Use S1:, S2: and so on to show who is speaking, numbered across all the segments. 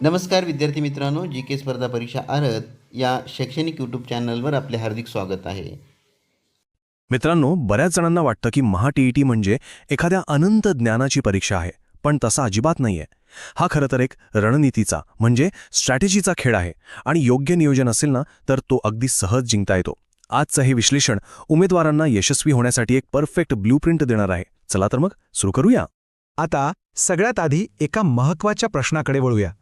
S1: नमस्कार विद्यार्थी मित्रांनो, जी के स्पर्धा परीक्षा आरत या शैक्षणिक यूट्यूब चॅनलवर आपले हार्दिक स्वागत आहे.
S2: मित्रांनो, बऱ्याच जणांना वाटतं की महा-टी-ई-टी म्हणजे एखाद्या अनंत ज्ञानाची परीक्षा आहे, पण तसा अजिबात नाहीये. हा खरं तर एक रणनीतीचा म्हणजे स्ट्रॅटेजीचा खेळ आहे आणि योग्य नियोजन असेल ना तर तो अगदी सहज जिंकता येतो. आजचं हे विश्लेषण उमेदवारांना यशस्वी होण्यासाठी एक परफेक्ट ब्लूप्रिंट देणार आहे. चला तर मग सुरू करूया.
S3: आता सगळ्यात आधी एका महत्त्वाच्या प्रश्नाकडे वळूया.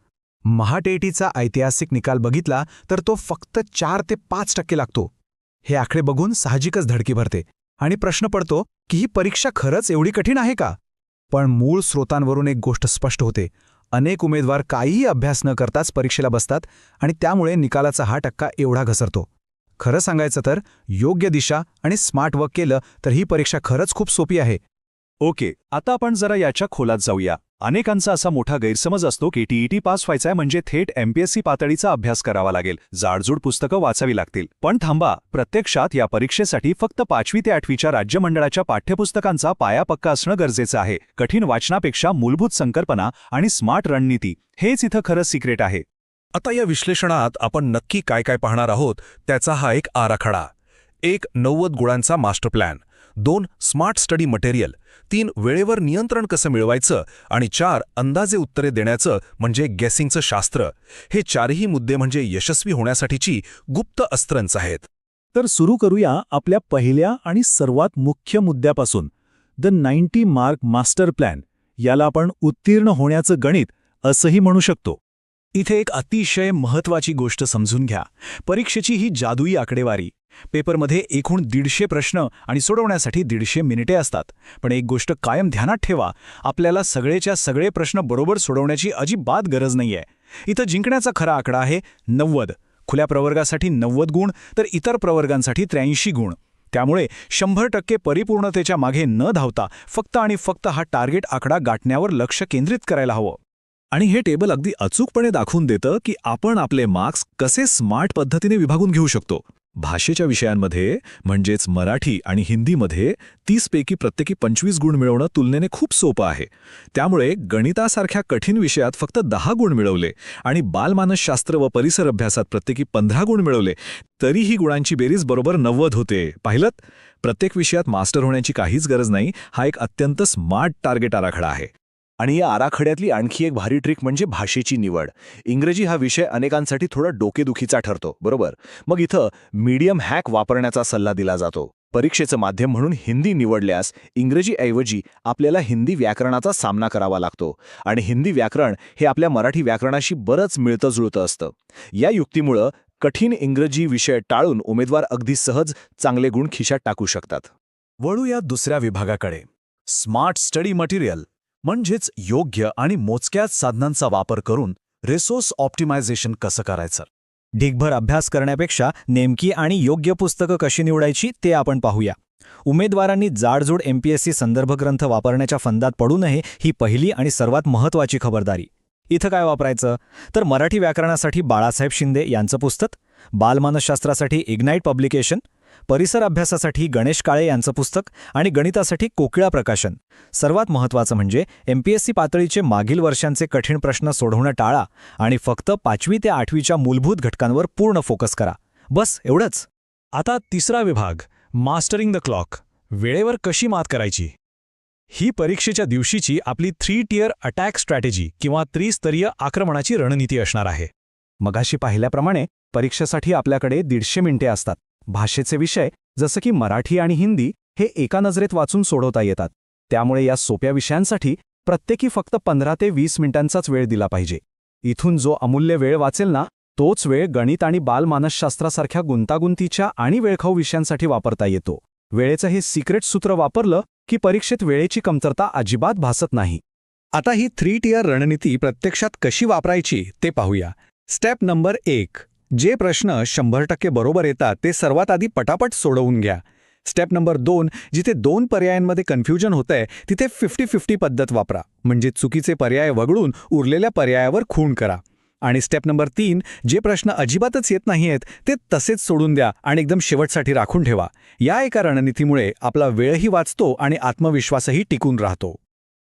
S3: महा-टी-ई-टीचा ऐतिहासिक निकाल बघितला तर तो फक्त 4 ते 5% लागतो. हे आकडे बघून साहजिकच धडकी भरते आणि प्रश्न पडतो की ही परीक्षा खरंच एवढी कठीण आहे का? पण मूळ स्रोतांवरून एक गोष्ट स्पष्ट होते. अनेक उमेदवार काहीही अभ्यास न करताच परीक्षेला बसतात आणि त्यामुळे निकालाचा हा टक्का एवढा घसरतो. खरं सांगायचं तर योग्य दिशा आणि स्मार्ट वर्क केलं तर ही परीक्षा खरंच खूप सोपी आहे.
S4: ओके, आता आपण जरा याच्या खोलात जाऊया. अनेकांचा असा मोठा गैरसमज असतो की टी-ई-टी पास व्हायचाय म्हणजे थेट एमपीएससी पातळीचा अभ्यास करावा लागेल, जाडजूड पुस्तकं वाचावी लागतील. पण थांबा, प्रत्यक्षात या परीक्षेसाठी फक्त 5वी ते 8वीच्या राज्यमंडळाच्या पाठ्यपुस्तकांचा पाया पक्का असणं गरजेचं आहे. कठीण वाचनापेक्षा मूलभूत संकल्पना आणि स्मार्ट रणनीती हेच इथं खरं सिक्रेट आहे.
S2: आता या विश्लेषणात आपण नक्की काय काय पाहणार आहोत त्याचा हा एक आराखडा. 1. 90 गुणांचा master plan. 2. Smart study material. 3. वेळेवर नियंत्रण कसं मिळवायचं आणि 4. अंदाजे उत्तरे देण्याचं म्हणजे गेसिंगचं शास्त्र. हे चारही मुद्दे म्हणजे यशस्वी होण्यासाठीची गुप्त अस्त्रंच आहेत.
S4: तर सुरू करूया आपल्या पहिल्या आणि सर्वात मुख्य मुद्द्यापासून. The 90 mark master plan. याला आपण उत्तीर्ण होण्याचं गणित असंही म्हणू शकतो. इथे एक अतिशय महत्त्वाची गोष्ट समजून घ्या. परीक्षेची ही जादुई आकडेवारी. पेपरमध्ये एकूण 150 प्रश्न आणि सोडवण्यासाठी 150 मिनिटे असतात. पण एक गोष्ट कायम ध्यानात ठेवा, आपल्याला सगळेच्या सगळे प्रश्न बरोबर सोडवण्याची अजिबात गरज नाहीये. इथं जिंकण्याचा खरा आकडा आहे 90. खुल्या प्रवर्गासाठी 90 गुण तर इतर प्रवर्गांसाठी 83 गुण. त्यामुळे 100% परिपूर्णतेच्या मागे न धावता फक्त आणि फक्त हा टार्गेट आकडा गाठण्यावर लक्ष केंद्रित करायला हवं. आणि हे टेबल अगदी अचूकपणे दाखवून देतं की आपण आपले मार्क्स कसे स्मार्ट पद्धतीने विभागून घेऊ शकतो. भाषेच्या विषयांमध्ये म्हणजेच मराठी आणि हिंदीमध्ये 30 पैकी प्रत्येकी 25 गुण मिळवणं तुलनेने खूप सोपं आहे. त्यामुळे गणितासारख्या कठीण विषयात फक्त 10 गुण मिळवले आणि बालमानसशास्त्र व परिसर अभ्यासात प्रत्येकी 15 गुण मिळवले तरी ही गुणांची बेरीज बरोबर 90 होते. पाहिलंत? प्रत्येक विषयात मास्टर होण्याची काहीच गरज नाही. हा एक अत्यंत स्मार्ट टार्गेट आराखडा आहे.
S5: आणि या आराखड्यातली आणखी एक भारी ट्रिक म्हणजे भाषेची निवड. इंग्रजी हा विषय अनेकांसाठी थोडा डोकेदुखीचा ठरतो, बरोबर? मग इथं मीडियम हॅक वापरण्याचा सल्ला दिला जातो. परीक्षेचं माध्यम म्हणून हिंदी निवडल्यास इंग्रजीऐवजी आपल्याला हिंदी व्याकरणाचा सामना करावा लागतो आणि हिंदी व्याकरण हे आपल्या मराठी व्याकरणाशी बरंच मिळतं जुळतं असतं. या युक्तीमुळं कठीण इंग्रजी विषय टाळून उमेदवार अगदी सहज चांगले गुण खिशात टाकू शकतात.
S4: वळूया दुसऱ्या विभागाकडे. स्मार्ट स्टडी मटेरियल म्हणजेच योग्य आणि मोजक्याच साधनांचा वापर करून रिसोर्स ऑप्टिमायझेशन कसं करायचं.
S6: ढिगभर अभ्यास करण्यापेक्षा नेमकी आणि योग्य पुस्तकं कशी निवडायची ते आपण पाहूया. उमेदवारांनी जाडजूड एमपीएससी संदर्भ ग्रंथ वापरण्याच्या फंदात पडू नये ही पहिली आणि सर्वात महत्त्वाची खबरदारी. इथं काय वापरायचं तर मराठी व्याकरणासाठी बाळासाहेब शिंदे यांचं पुस्तक, बालमानसशास्त्रासाठी इग्नाइट पब्लिकेशन, परिसर अभ्यासासाठी गणेश काळे यांचं पुस्तक आणि गणितासाठी कोकिळा प्रकाशन. सर्वात महत्त्वाचं म्हणजे एमपीएससी पातळीचे मागील वर्षांचे कठीण प्रश्न सोडवणं टाळा आणि फक्त 5वी ते 8वीच्या मूलभूत घटकांवर पूर्ण फोकस करा. बस एवढंच.
S4: आता तिसरा विभाग, मास्टरिंग द क्लॉक. वेळेवर कशी मात करायची. ही परीक्षेच्या दिवशीची आपली 3 टियर अटॅक स्ट्रॅटेजी किंवा त्रिस्तरीय आक्रमणाची रणनीती असणार आहे.
S3: मगाशी पाहिल्याप्रमाणे परीक्षेसाठी आपल्याकडे 150 मिनिटे असतात. भाषेचे विषय जसं की मराठी आणि हिंदी हे एका नजरेत वाचून सोडवता येतात. त्यामुळे या सोप्या विषयांसाठी प्रत्येकी फक्त 15 ते 20 मिनिटांचाच वेळ दिला पाहिजे. इथून जो अमूल्य वेळ वाचेल ना तोच वेळ गणित आणि बालमानसशास्त्रासारख्या गुंतागुंतीच्या आणि वेळखाऊ विषयांसाठी वापरता येतो. वेळेचं हे सिक्रेट सूत्र वापरलं की परीक्षेत वेळेची कमतरता अजिबात भासत नाही.
S7: आता ही 3 टियर रणनीती प्रत्यक्षात कशी वापरायची ते पाहूया. Step number 1. जे प्रश्न 100% बरोबर येतात ते सर्वात आधी पटापट सोडवून घ्या. Step number 2. जिथे 2 पर्यायांमध्ये कन्फ्युजन होतंय तिथे 50-50 पद्धत वापरा, म्हणजे चुकीचे पर्याय वगळून उरलेल्या पर्यायावर खूण करा. आणि स्टेप नंबर 3. जे प्रश्न अजिबातच येत नाहीयेत ते तसेच सोडून द्या आणि एकदम शेवटसाठी राखून ठेवा. या एका रणनीतीमुळे आपला वेळही वाचतो आणि आत्मविश्वासही टिकून राहतो.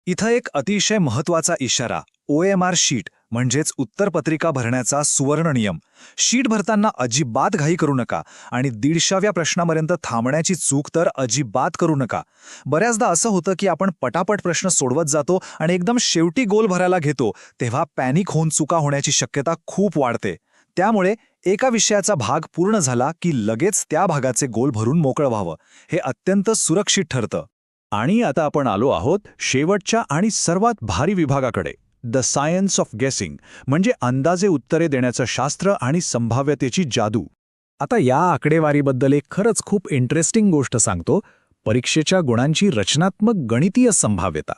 S4: इथं एक अतिशय महत्त्वाचा इशारा, OMR शीट
S3: म्हणजेच उत्तरपत्रिका भरण्याचा सुवर्ण नियम. शीट भरताना अजिबात घाई करू नका आणि 150व्या प्रश्नापर्यंत थांबण्याची चूक तर अजिबात करू नका. बऱ्याचदा असं होतं की आपण पटापट प्रश्न सोडवत जातो आणि एकदम शेवटी गोल भरायला घेतो, तेव्हा पॅनिक होऊन चुका होण्याची शक्यता खूप वाढते. त्यामुळे एका विषयाचा भाग पूर्ण झाला की लगेच त्या भागाचे गोल भरून मोकळं व्हावं. हे अत्यंत सुरक्षित ठरतं.
S7: आणि आता आपण आलो आहोत शेवटच्या आणि सर्वात भारी विभागाकडे, द सायन्स ऑफ गेसिंग, म्हणजे अंदाजे उत्तरे देण्याचं शास्त्र आणि संभाव्यतेची जादू. आता या आकडेवारीबद्दल एक खरंच खूप इंटरेस्टिंग गोष्ट सांगतो. परीक्षेच्या गुणांची रचनात्मक गणितीय संभाव्यता.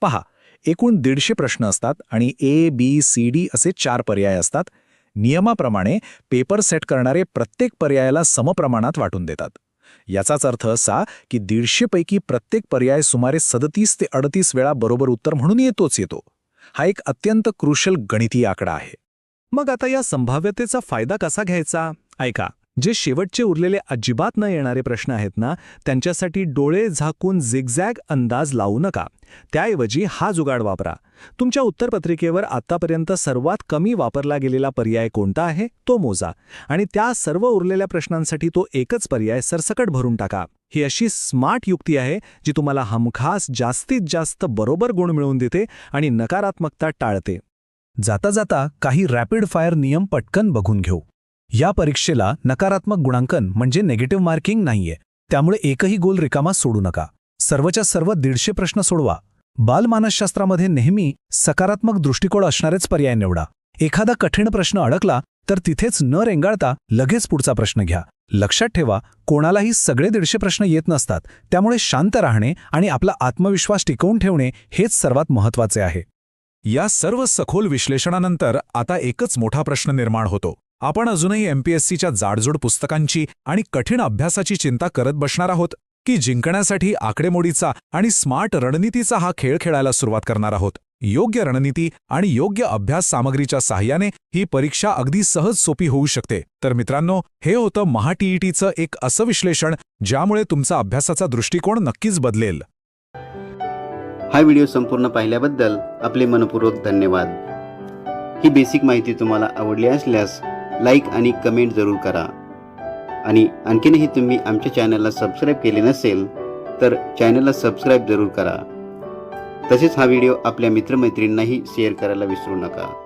S7: पहा, एकूण 150 प्रश्न असतात आणि A, B, C, D असे 4 पर्याय असतात. नियमाप्रमाणे पेपर सेट करणारे प्रत्येक पर्यायाला समप्रमाणात वाटून देतात. याचाच अर्थ असा की 150 पैकी प्रत्येक पर्याय सुमारे 37 ते 38 वेळा बरोबर उत्तर म्हणून येतोच येतो. हा एक अत्यंत क्रुशल गणितीय आकडा आहे. मग आता या संभाव्यतेचा फायदा कसा घ्यायचा? ऐका, जे शेवटचे उरलेले अजिबात न येणारे प्रश्न आहेत ना, त्यांच्यासाठी डोळे झाकून झिगझॅग अंदाज लावू नका. त्याऐवजी हा जुगाड वापरा. तुमच्या उत्तरपत्रिकेवर आतापर्यंत सर्वात कमी वापरला गेलेला पर्याय कोणता आहे तो मोजा आणि त्या सर्व उरलेल्या प्रश्नांसाठी तो एकच पर्याय सरसकट भरून टाका. ही अशी स्मार्ट युक्ती आहे जी तुम्हाला हमखास जास्तीत जास्त बरोबर गुण मिळवून देते आणि नकारात्मकता टाळते.
S3: जाता जाता काही रॅपिड फायर नियम पटकन बघून घेऊ. या परीक्षेला नकारात्मक गुणांकन म्हणजे नेगेटिव्ह मार्किंग नाहीये, त्यामुळे एकही गोल रिकामा सोडू नका. सर्वच्या सर्व 150 प्रश्न सोडवा. बालमानसशास्त्रामध्ये नेहमी सकारात्मक दृष्टिकोन असणारेच पर्याय निवडा. एखादा कठीण प्रश्न अडकला तर तिथेच न रेंगाळता लगेच पुढचा प्रश्न घ्या. लक्षात ठेवा, कोणालाही सगळे 150 प्रश्न येत नसतात, त्यामुळे शांत राहणे आणि आपला आत्मविश्वास टिकवून ठेवणे हेच सर्वात महत्त्वाचे आहे.
S7: या सर्व सखोल विश्लेषणानंतर आता एकच मोठा प्रश्न निर्माण होतो. आपण अजूनही MPSCच्या जाडजूड पुस्तकांची आणि कठीण अभ्यासाची चिंता करत बसणार आहोत की जिंकण्यासाठी आकडेमोडीचा आणि स्मार्ट रणनीतीचा हा खेळ खेळायला सुरुवात करणार आहोत? योग्य रणनीती आणि योग्य अभ्यास सामग्रीच्या सहाय्याने ही परीक्षा अगदी सहज सोपी होऊ शकते. तर मित्रांनो, हे होतं महाटीईटीचं एक असं विश्लेषण ज्यामुळे तुमचा अभ्यासाचा दृष्टिकोन नक्कीच बदलेल.
S1: हा व्हिडिओ संपूर्ण पाहिल्याबद्दल आपले मनपूर्वक धन्यवाद. ही बेसिक माहिती तुम्हाला आवडली असल्यास लाईक आणि कमेंट जरूर करा. आणि आणखीनही तुम्ही आमच्या चॅनलला सबस्क्राईब केले नसेल तर चॅनलला सबस्क्राईब जरूर करा. तसेच हा व्हिडिओ आपल्या मित्रमैत्रिणींनाही शेअर करायला विसरू नका.